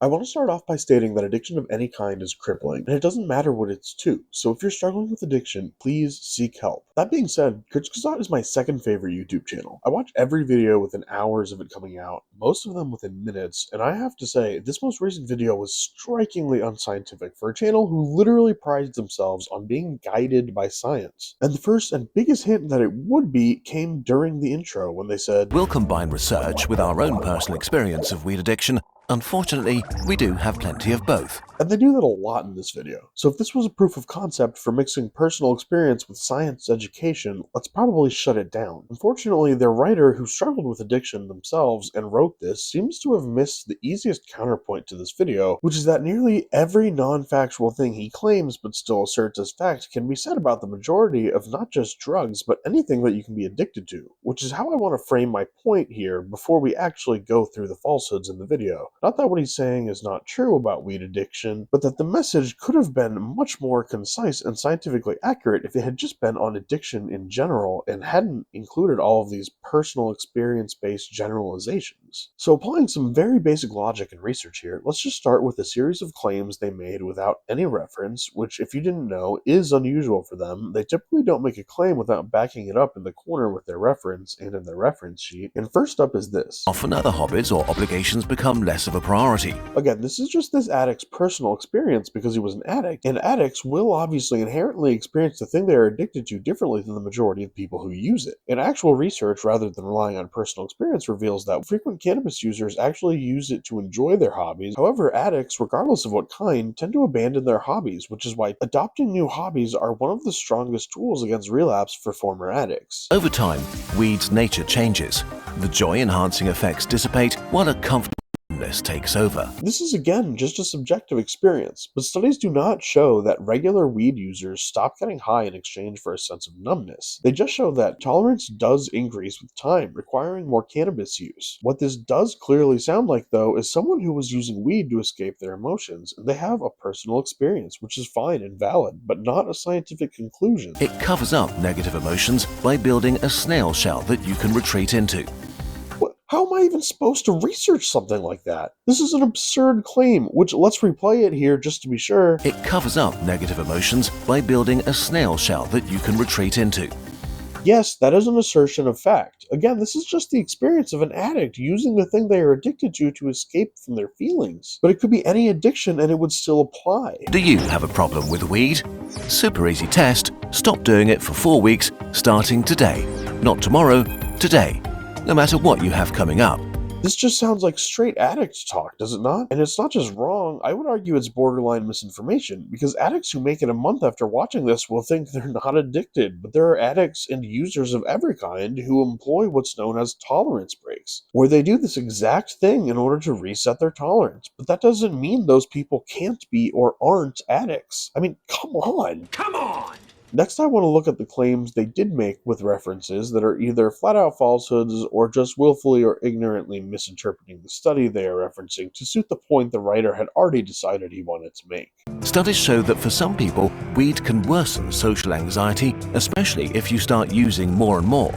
I want to start off by stating that addiction of any kind is crippling, and it doesn't matter what it's to, so if you're struggling with addiction, please seek help. That being said, Kurzgesagt is my second favorite YouTube channel. I watch every video within hours of it coming out, most of them within minutes, and I have to say, this most recent video was strikingly unscientific for a channel who literally prides themselves on being guided by science. And the first and biggest hint that it would be came during the intro when they said, "We'll combine research with our own personal experience of weed addiction. Unfortunately, we do have plenty of both." and they do that a lot in this video. So if this was a proof of concept for mixing personal experience with science education, let's probably shut it down. Unfortunately, their writer, who struggled with addiction themselves and wrote this, seems to have missed the easiest counterpoint to this video, which is that nearly every non-factual thing he claims but still asserts as fact can be said about the majority of not just drugs, but anything that you can be addicted to, which is how I want to frame my point here before we actually go through the falsehoods in the video. Not that what he's saying is not true about weed addiction, but that the message could have been much more concise and scientifically accurate if it had just been on addiction in general and hadn't included all of these personal experience-based generalizations. So applying some very basic logic and research here, let's just start with a series of claims they made without any reference, which, if you didn't know, is unusual for them. They typically don't make a claim without backing it up in the corner with their reference and in their reference sheet. And first up is this. Often other hobbies or obligations become less of a priority. Again, this is just this addict's personal experience because he was an addict, and addicts will obviously inherently experience the thing they are addicted to differently than the majority of people who use it. And actual research, rather than relying on personal experience, reveals that frequent cannabis users actually use it to enjoy their hobbies. However, addicts, regardless of what kind, tend to abandon their hobbies, which is why adopting new hobbies are one of the strongest tools against relapse for former addicts. Over time, weed's nature changes. The joy-enhancing effects dissipate while a comfortableness takes over. This is again just a subjective experience, but studies do not show that regular weed users stop getting high in exchange for a sense of numbness. They just show that tolerance does increase with time, requiring more cannabis use. What this does clearly sound like, though, is someone who was using weed to escape their emotions, and they have a personal experience, which is fine and valid, but not a scientific conclusion. It covers up negative emotions by building a snail shell that you can retreat into. How am I even supposed to research something like that? This is an absurd claim, which, let's replay it here just to be sure. It covers up negative emotions by building a snail shell that you can retreat into. Yes, that is an assertion of fact. Again, this is just the experience of an addict using the thing they are addicted to escape from their feelings. But it could be any addiction and it would still apply. Do you have a problem with weed? Super easy test. Stop doing it for 4 weeks, starting today. Not tomorrow, today. No matter what you have coming up. This just sounds like straight addict talk, does it not? And it's not just wrong, I would argue it's borderline misinformation, because addicts who make it a month after watching this will think they're not addicted, but there are addicts and users of every kind who employ what's known as tolerance breaks, where they do this exact thing in order to reset their tolerance. But that doesn't mean those people can't be or aren't addicts. I mean, come on! Come on! Next, I want to look at the claims they did make with references that are either flat-out falsehoods or just willfully or ignorantly misinterpreting the study they are referencing to suit the point the writer had already decided he wanted to make. Studies show that for some people, weed can worsen social anxiety, especially if you start using more and more.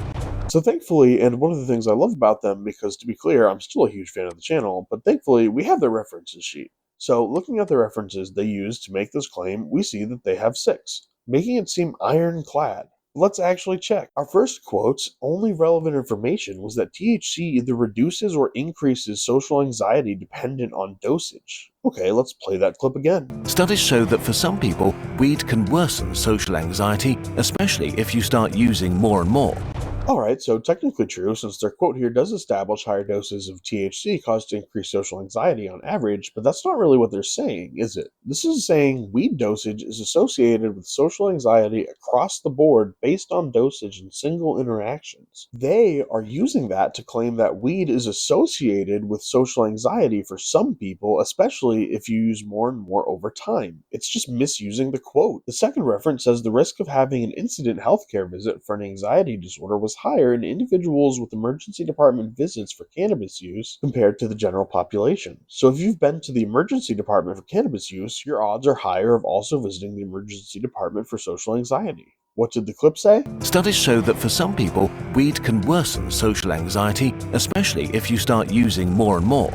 So thankfully, and one of the things I love about them, because to be clear, I'm still a huge fan of the channel, but thankfully we have their references sheet. So looking at the references they used to make this claim, we see that they have 6. Making it seem ironclad. Let's actually check. Our first quote's only relevant information was that THC either reduces or increases social anxiety dependent on dosage. Okay, let's play that clip again. Studies show that for some people, weed can worsen social anxiety, especially if you start using more and more. Alright, so technically true, since their quote here does establish higher doses of THC cause increased social anxiety on average, but that's not really what they're saying, is it? This is saying weed dosage is associated with social anxiety across the board based on dosage and single interactions. They are using that to claim that weed is associated with social anxiety for some people, especially if you use more and more over time. It's just misusing the quote. The second reference says the risk of having an incident healthcare visit for an anxiety disorder was higher in individuals with emergency department visits for cannabis use compared to the general population. So if you've been to the emergency department for cannabis use, your odds are higher of also visiting the emergency department for social anxiety. What did the clip say? Studies show that for some people, weed can worsen social anxiety, especially if you start using more and more.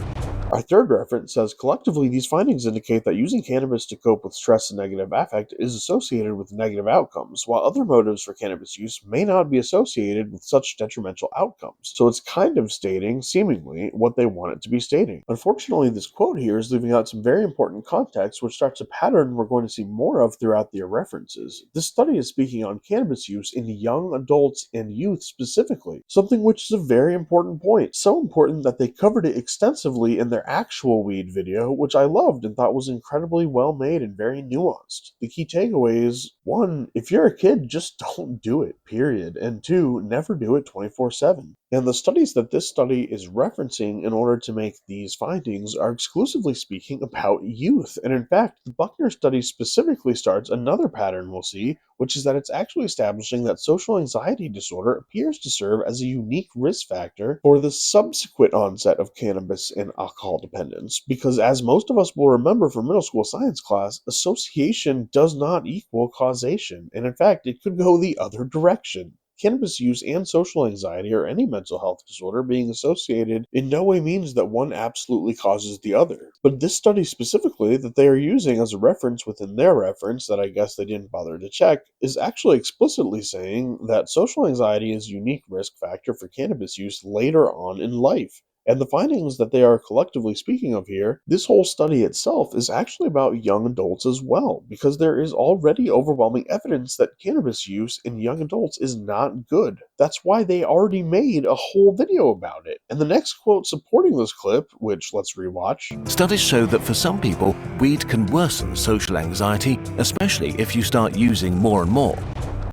Our third reference says collectively these findings indicate that using cannabis to cope with stress and negative affect is associated with negative outcomes, while other motives for cannabis use may not be associated with such detrimental outcomes. So it's kind of stating, seemingly, what they want it to be stating. Unfortunately, this quote here is leaving out some very important context, which starts a pattern we're going to see more of throughout the references. This study is speaking on cannabis use in young adults and youth specifically, something which is a very important point. So important that they covered it extensively in their actual weed video, which I loved and thought was incredibly well made and very nuanced. The key takeaway is, 1, if you're a kid, just don't do it, period. And 2, never do it 24/7. And the studies that this study is referencing in order to make these findings are exclusively speaking about youth. And in fact, the Buckner study specifically starts another pattern we'll see, which is that it's actually establishing that social anxiety disorder appears to serve as a unique risk factor for the subsequent onset of cannabis and alcohol dependence. Because as most of us will remember from middle school science class, association does not equal causation. And in fact, it could go the other direction. Cannabis use and social anxiety or any mental health disorder being associated in no way means that one absolutely causes the other. But this study specifically that they are using as a reference within their reference that I guess they didn't bother to check is actually explicitly saying that social anxiety is a unique risk factor for cannabis use later on in life. And the findings that they are collectively speaking of here, this whole study itself is actually about young adults as well, because there is already overwhelming evidence that cannabis use in young adults is not good. That's why they already made a whole video about it. And the next quote supporting this clip, which let's rewatch. Studies show that for some people, weed can worsen social anxiety, especially if you start using more and more.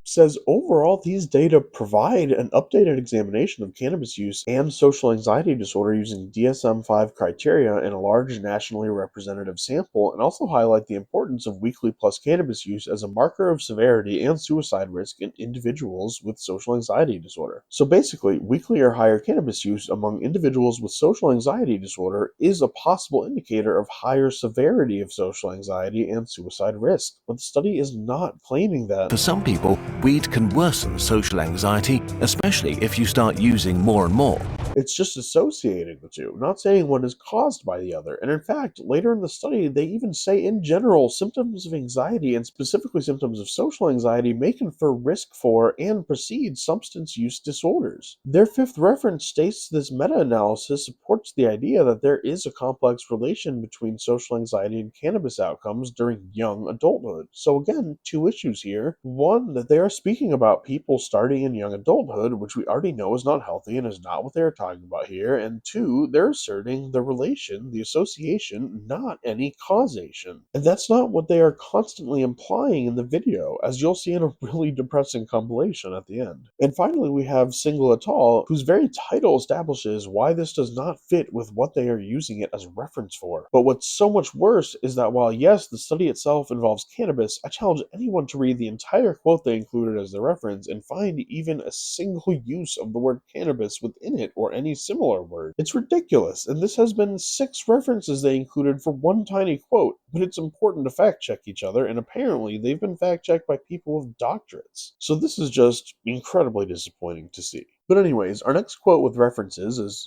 Says overall these data provide an updated examination of cannabis use and social anxiety disorder using DSM-5 criteria in a large nationally representative sample, and also highlight the importance of weekly plus cannabis use as a marker of severity and suicide risk in individuals with social anxiety disorder. So basically, weekly or higher cannabis use among individuals with social anxiety disorder is a possible indicator of higher severity of social anxiety and suicide risk. But the study is not claiming that. For some people, weed can worsen social anxiety, especially if you start using more and more. It's just associating the two, not saying one is caused by the other. And in fact, later in the study, they even say in general, symptoms of anxiety and specifically symptoms of social anxiety may confer risk for and precede substance use disorders. Their fifth reference states this meta-analysis supports the idea that there is a complex relation between social anxiety and cannabis outcomes during young adulthood. So again, 2 issues here. 1, that they are speaking about people starting in young adulthood, which we already know is not healthy and is not what they are talking about here. And 2, they're asserting the relation, the association, not any causation. And that's not what they are constantly implying in the video, as you'll see in a really depressing compilation at the end. And finally, we have Single et al., whose very title establishes why this does not fit with what they are using it as a reference for. But what's so much worse is that while yes, the study itself involves cannabis, I challenge anyone to read the entire quote they included as the reference and find even a single use of the word cannabis within it or any similar word. It's ridiculous, and this has been 6 references they included for one tiny quote, but it's important to fact check each other, and apparently they've been fact checked by people with doctorates. So this is just incredibly disappointing to see. But anyways, our next quote with references is,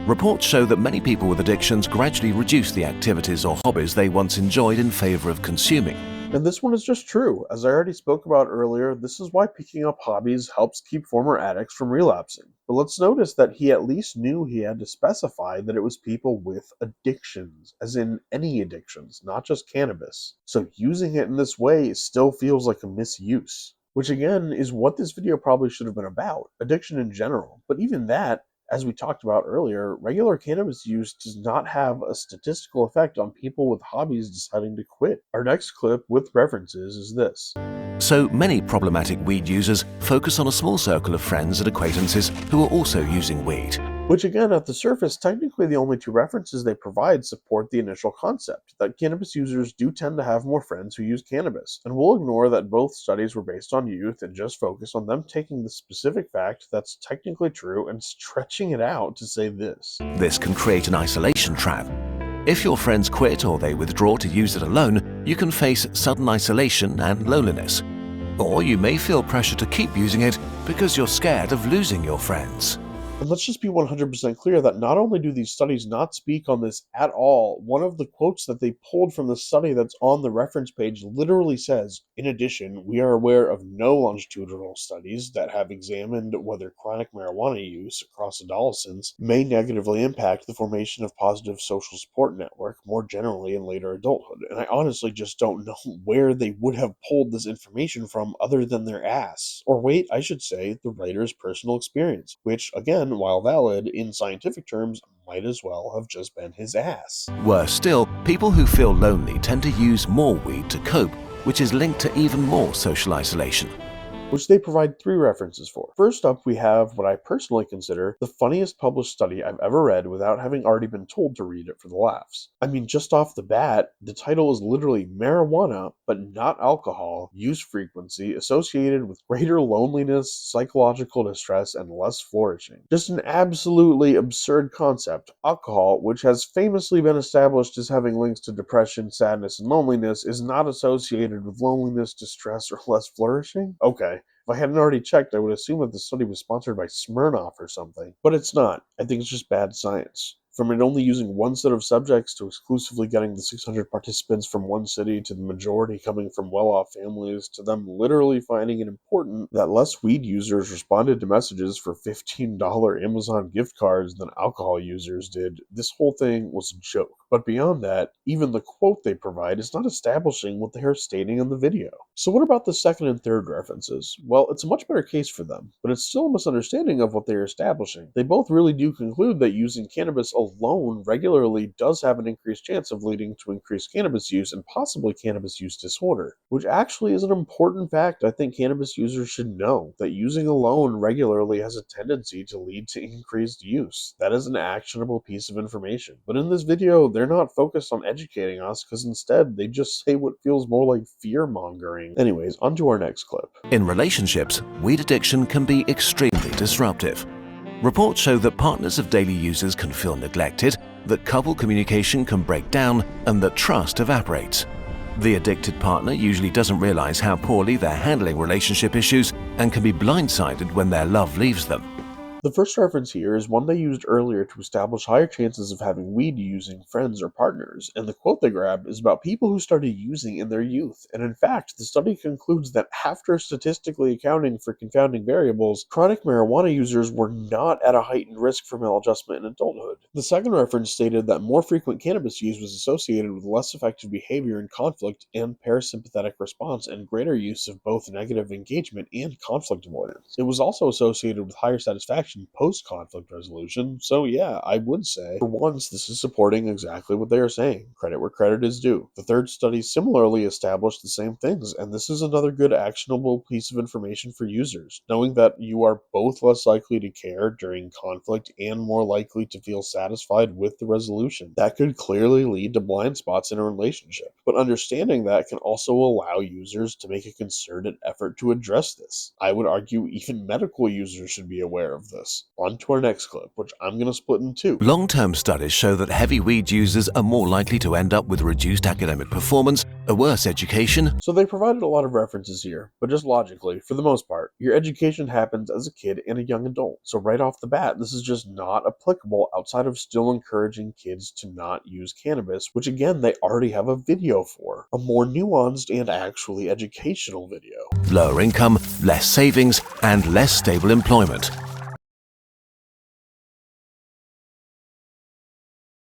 Reports show that many people with addictions gradually reduce the activities or hobbies they once enjoyed in favor of consuming. and this one is just true. As I already spoke about earlier, this is why picking up hobbies helps keep former addicts from relapsing. But let's notice that he at least knew he had to specify that it was people with addictions, as in any addictions, not just cannabis. So using it in this way still feels like a misuse, which again is what this video probably should have been about, addiction in general. But even that, as we talked about earlier, regular cannabis use does not have a statistical effect on people with hobbies deciding to quit. Our next clip with references is this. So many problematic weed users focus on a small circle of friends and acquaintances who are also using weed. Which again, at the surface, technically the only 2 references they provide support the initial concept, that cannabis users do tend to have more friends who use cannabis, and we'll ignore that both studies were based on youth and just focus on them taking the specific fact that's technically true and stretching it out to say this. This can create an isolation trap. If your friends quit or they withdraw to use it alone, you can face sudden isolation and loneliness. Or you may feel pressure to keep using it because you're scared of losing your friends. And let's just be 100% clear that not only do these studies not speak on this at all, one of the quotes that they pulled from the study that's on the reference page literally says, "In addition, we are aware of no longitudinal studies that have examined whether chronic marijuana use across adolescents may negatively impact the formation of positive social support network more generally in later adulthood." And I honestly just don't know where they would have pulled this information from other than their ass. Or wait, I should say the writer's personal experience, which, again, while valid in scientific terms, might as well have just been his ass. Worse still, people who feel lonely tend to use more weed to cope, which is linked to even more social isolation. Which they provide 3 references for. First up, we have what I personally consider the funniest published study I've ever read without having already been told to read it for the laughs. I mean, just off the bat, the title is literally Marijuana, but not alcohol, use frequency associated with greater loneliness, psychological distress, and less flourishing. Just an absolutely absurd concept. Alcohol, which has famously been established as having links to depression, sadness, and loneliness, is not associated with loneliness, distress, or less flourishing? Okay. If I hadn't already checked, I would assume that the study was sponsored by Smirnoff or something. But it's not. I think it's just bad science. From it only using one set of subjects to exclusively getting the 600 participants from one city to the majority coming from well-off families to them literally finding it important that less weed users responded to messages for $15 Amazon gift cards than alcohol users did, this whole thing was a joke. But beyond that, even the quote they provide is not establishing what they are stating in the video. So what about the second and third references? Well, it's a much better case for them, but it's still a misunderstanding of what they are establishing. They both really do conclude that using cannabis alone regularly does have an increased chance of leading to increased cannabis use and possibly cannabis use disorder, which actually is an important fact I think cannabis users should know, that using alone regularly has a tendency to lead to increased use. That is an actionable piece of information. But in this video, they're not focused on educating us because instead they just say what feels more like fear-mongering. Anyways, on to our next clip. In relationships, weed addiction can be extremely disruptive. Reports show that partners of daily users can feel neglected, that couple communication can break down, and that trust evaporates. The addicted partner usually doesn't realize how poorly they're handling relationship issues and can be blindsided when their love leaves them. The first reference here is one they used earlier to establish higher chances of having weed using friends or partners, and the quote they grabbed is about people who started using in their youth. And in fact, the study concludes that after statistically accounting for confounding variables, chronic marijuana users were not at a heightened risk for maladjustment in adulthood. The second reference stated that more frequent cannabis use was associated with less effective behavior in conflict and parasympathetic response and greater use of both negative engagement and conflict avoidance. It was also associated with higher satisfaction post-conflict resolution, so yeah, I would say, for once, this is supporting exactly what they are saying. Credit where credit is due. The third study similarly established the same things, and this is another good actionable piece of information for users, knowing that you are both less likely to care during conflict and more likely to feel satisfied with the resolution. That could clearly lead to blind spots in a relationship, but understanding that can also allow users to make a concerted effort to address this. I would argue even medical users should be aware of this. On to our next clip, which I'm going to split in two. Long-term studies show that heavy weed users are more likely to end up with reduced academic performance, a worse education. So they provided a lot of references here, but just logically, for the most part, your education happens as a kid and a young adult. So right off the bat, this is just not applicable outside of still encouraging kids to not use cannabis, which again, they already have a video for. A more nuanced and actually educational video. Lower income, less savings, and less stable employment.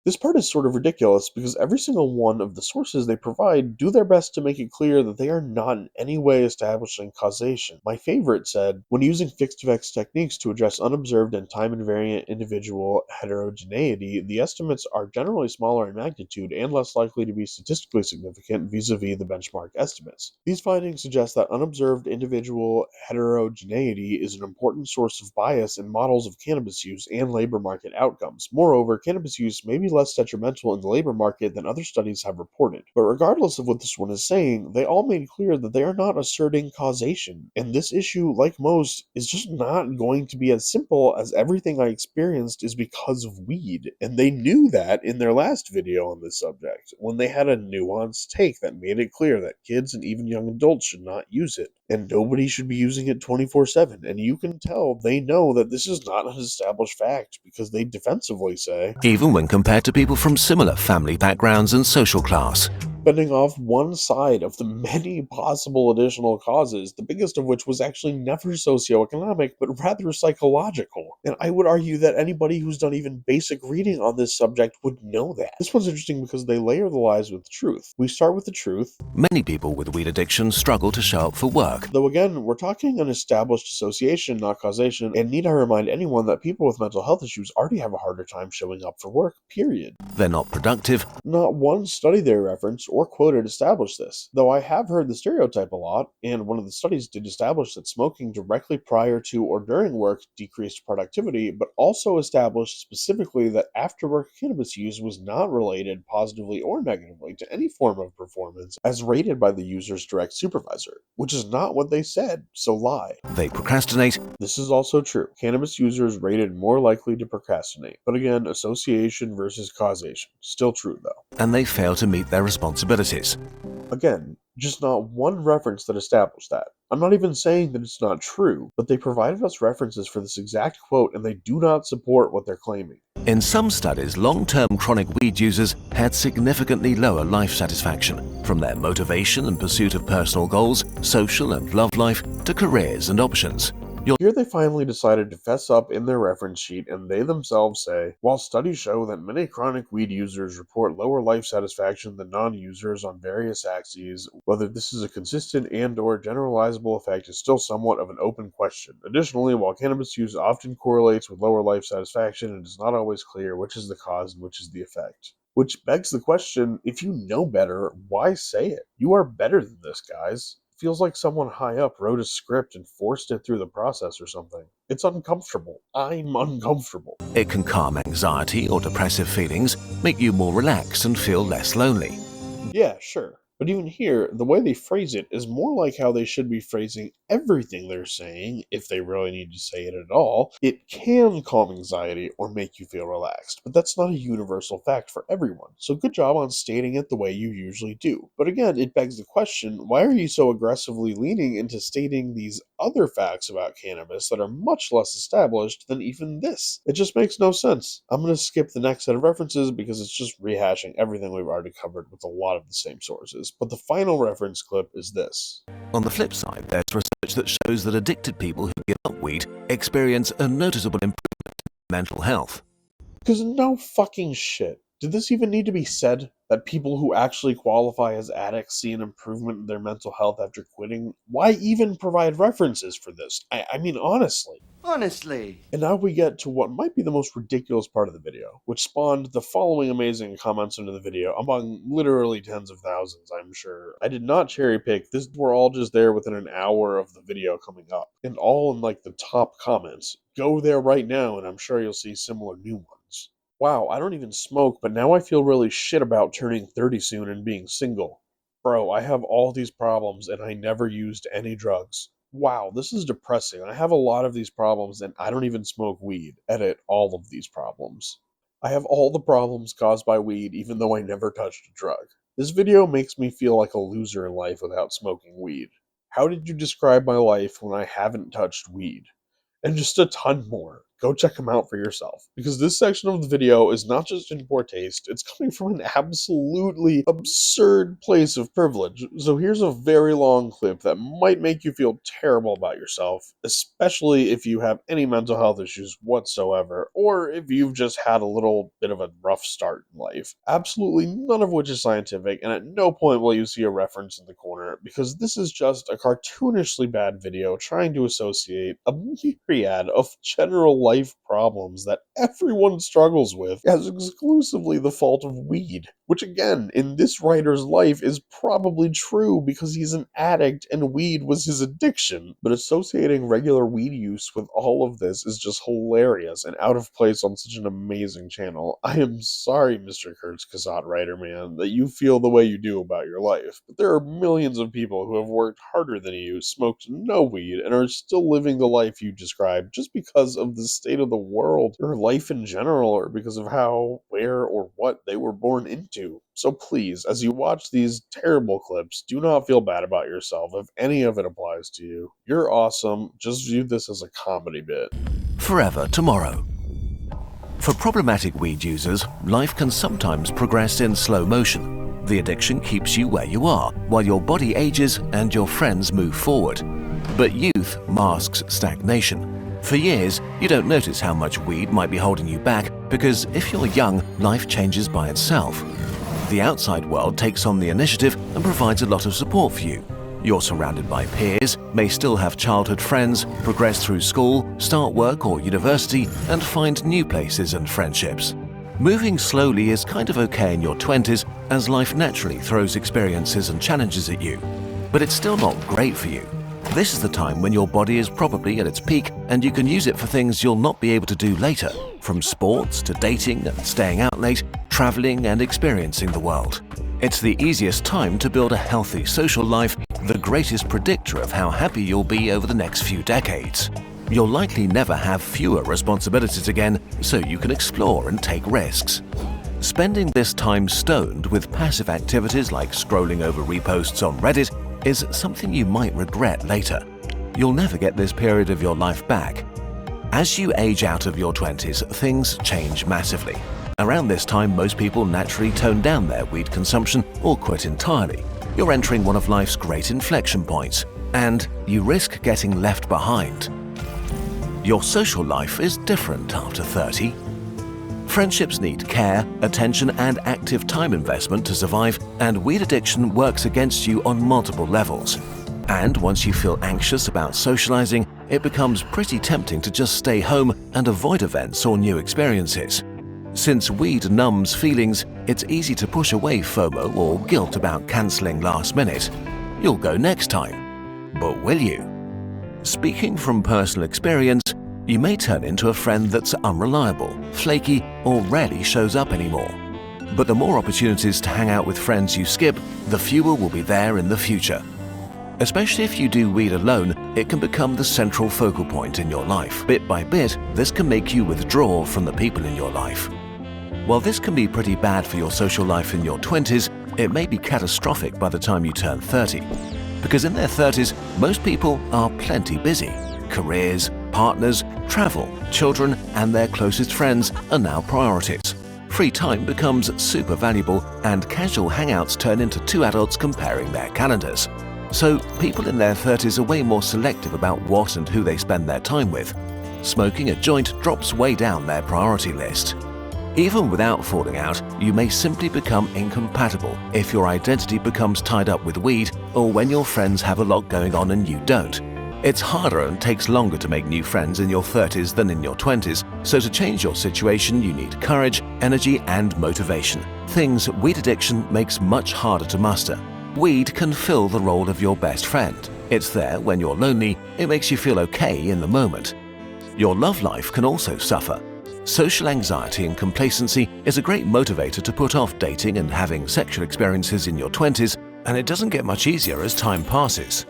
This part is sort of ridiculous because every single one of the sources they provide do their best to make it clear that they are not in any way establishing causation. My favorite said, when using fixed effects techniques to address unobserved and time-invariant individual heterogeneity, the estimates are generally smaller in magnitude and less likely to be statistically significant vis-a-vis the benchmark estimates. These findings suggest that unobserved individual heterogeneity is an important source of bias in models of cannabis use and labor market outcomes. Moreover, cannabis use may be less detrimental in the labor market than other studies have reported. But regardless of what this one is saying, they all made clear that they are not asserting causation. And this issue, like most, is just not going to be as simple as everything I experienced is because of weed. And they knew that in their last video on this subject, when they had a nuanced take that made it clear that kids and even young adults should not use it. and nobody should be using it 24/7. And you can tell they know that this is not an established fact because they defensively say, even when compared to people from similar family backgrounds and social class. bending off one side of the many possible additional causes, the biggest of which was actually never socioeconomic, but rather psychological. And I would argue that anybody who's done even basic reading on this subject would know that. This one's interesting because they layer the lies with truth. We start with the truth. Many people with weed addiction struggle to show up for work. Though again, we're talking an established association, not causation, and need I remind anyone that people with mental health issues already have a harder time showing up for work, period. They're not productive. Not one study they referenced or quoted established this, though I have heard the stereotype a lot, and one of the studies did establish that smoking directly prior to or during work decreased productivity, but also established specifically that after-work cannabis use was not related positively or negatively to any form of performance as rated by the user's direct supervisor, which is not what they said, so lie. They procrastinate. This is also true. Cannabis users rated more likely to procrastinate, but again, association versus causation. Still true though. And they fail to meet their responsibilities. Again, just not one reference that established that. I'm not even saying that it's not true, but they provided us references for this exact quote and they do not support what they're claiming. In some studies, long-term chronic weed users had significantly lower life satisfaction, from their motivation and pursuit of personal goals, social and love life, to careers and options. Here they finally decided to fess up in their reference sheet, and they themselves say, while studies show that many chronic weed users report lower life satisfaction than non-users on various axes, whether this is a consistent and/or generalizable effect is still somewhat of an open question. Additionally, while cannabis use often correlates with lower life satisfaction, it is not always clear which is the cause and which is the effect. Which begs the question, if you know better, why say it? You are better than this, guys. Feels like someone high up wrote a script and forced it through the process or something. It's uncomfortable. I'm uncomfortable. It can calm anxiety or depressive feelings, make you more relaxed and feel less lonely. Yeah, sure. But even here, the way they phrase it is more like how they should be phrasing everything they're saying, if they really need to say it at all. It can calm anxiety or make you feel relaxed, but that's not a universal fact for everyone, so good job on stating it the way you usually do. But again, it begs the question, why are you so aggressively leaning into stating these other facts about cannabis that are much less established than even this? It just makes no sense. I'm going to skip the next set of references because it's just rehashing everything we've already covered with a lot of the same sources. But the final reference clip is this. On the flip side, there's research that shows that addicted people who give up weed experience a noticeable improvement in mental health. Because no fucking shit. Did this even need to be said? That people who actually qualify as addicts see an improvement in their mental health after quitting? Why even provide references for this? I mean, honestly. And now we get to what might be the most ridiculous part of the video, which spawned the following amazing comments under the video, among literally tens of thousands, I'm sure. I did not cherry pick. This were all just there within an hour of the video coming up, and all in like the top comments. Go there right now, and I'm sure you'll see similar new ones. Wow, I don't even smoke, but now I feel really shit about turning 30 soon and being single. Bro, I have all these problems and I never used any drugs. Wow, this is depressing. I have a lot of these problems and I don't even smoke weed. Edit all of these problems. I have all the problems caused by weed even though I never touched a drug. This video makes me feel like a loser in life without smoking weed. How did you describe my life when I haven't touched weed? And just a ton more. Go check them out for yourself. Because this section of the video is not just in poor taste, it's coming from an absolutely absurd place of privilege. So here's a very long clip that might make you feel terrible about yourself, especially if you have any mental health issues whatsoever, or if you've just had a little bit of a rough start in life. Absolutely none of which is scientific, and at no point will you see a reference in the corner, because this is just a cartoonishly bad video trying to associate a myriad of general life problems that everyone struggles with as exclusively the fault of weed. Which again, in this writer's life is probably true because he's an addict and weed was his addiction. But associating regular weed use with all of this is just hilarious and out of place on such an amazing channel. I am sorry, Mr. Kurzgesagt writer man, that you feel the way you do about your life. But there are millions of people who have worked harder than you, smoked no weed, and are still living the life you described just because of this state of the world or life in general, or because of how, where, or what they were born into. So please, as you watch these terrible clips, do not feel bad about yourself if any of it applies to you. You're awesome. Just view this as a comedy bit. Forever tomorrow. For problematic weed users, life can sometimes progress in slow motion. The addiction keeps you where you are, while your body ages and your friends move forward. But youth masks stagnation. For years, you don't notice how much weed might be holding you back because if you're young, life changes by itself. The outside world takes on the initiative and provides a lot of support for you. You're surrounded by peers, may still have childhood friends, progress through school, start work or university, and find new places and friendships. Moving slowly is kind of okay in your 20s as life naturally throws experiences and challenges at you. But it's still not great for you. This is the time when your body is probably at its peak and you can use it for things you'll not be able to do later, from sports to dating and staying out late, traveling and experiencing the world. It's the easiest time to build a healthy social life, the greatest predictor of how happy you'll be over the next few decades. You'll likely never have fewer responsibilities again, so you can explore and take risks. Spending this time stoned with passive activities like scrolling over reposts on Reddit is something you might regret later. You'll never get this period of your life back. As you age out of your 20s, things change massively. Around this time, most people naturally tone down their weed consumption or quit entirely. You're entering one of life's great inflection points, and you risk getting left behind. Your social life is different after 30. Friendships need care, attention, and active time investment to survive, and weed addiction works against you on multiple levels. And once you feel anxious about socializing, it becomes pretty tempting to just stay home and avoid events or new experiences. Since weed numbs feelings, it's easy to push away FOMO or guilt about cancelling last minute. You'll go next time. But will you? Speaking from personal experience, you may turn into a friend that's unreliable, flaky, or rarely shows up anymore. But the more opportunities to hang out with friends you skip, the fewer will be there in the future. Especially if you do weed alone, it can become the central focal point in your life. Bit by bit, this can make you withdraw from the people in your life. While this can be pretty bad for your social life in your 20s, it may be catastrophic by the time you turn 30. Because in their 30s, most people are plenty busy. Careers, partners, travel, children, and their closest friends are now priorities. Free time becomes super valuable, and casual hangouts turn into two adults comparing their calendars. So people in their 30s are way more selective about what and who they spend their time with. Smoking a joint drops way down their priority list. Even without falling out, you may simply become incompatible if your identity becomes tied up with weed or when your friends have a lot going on and you don't. It's harder and takes longer to make new friends in your 30s than in your 20s, so to change your situation you need courage, energy, and motivation. Things weed addiction makes much harder to master. Weed can fill the role of your best friend. It's there when you're lonely, it makes you feel okay in the moment. Your love life can also suffer. Social anxiety and complacency is a great motivator to put off dating and having sexual experiences in your 20s, and it doesn't get much easier as time passes.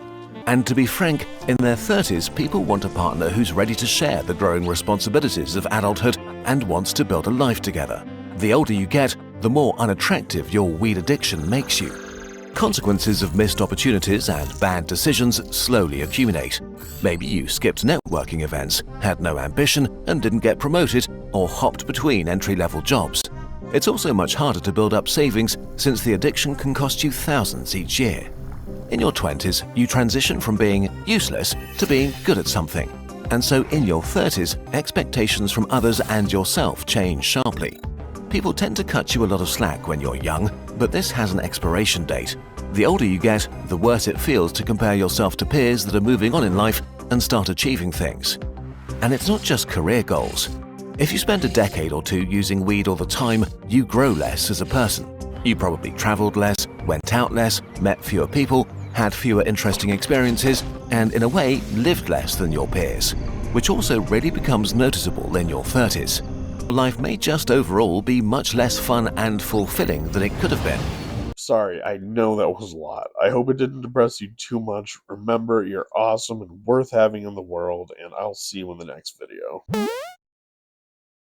And to be frank, in their 30s, people want a partner who's ready to share the growing responsibilities of adulthood and wants to build a life together. The older you get, the more unattractive your weed addiction makes you. Consequences of missed opportunities and bad decisions slowly accumulate. Maybe you skipped networking events, had no ambition, and didn't get promoted, or hopped between entry-level jobs. It's also much harder to build up savings since the addiction can cost you thousands each year. In your 20s, you transition from being useless to being good at something. And so in your 30s, expectations from others and yourself change sharply. People tend to cut you a lot of slack when you're young, but this has an expiration date. The older you get, the worse it feels to compare yourself to peers that are moving on in life and start achieving things. And it's not just career goals. If you spend a decade or two using weed all the time, you grow less as a person. You probably traveled less, went out less, met fewer people, had fewer interesting experiences, and in a way, lived less than your peers, which also really becomes noticeable in your 30s. Life may just overall be much less fun and fulfilling than it could have been. Sorry, I know that was a lot. I hope it didn't depress you too much. Remember, you're awesome and worth having in the world, and I'll see you in the next video.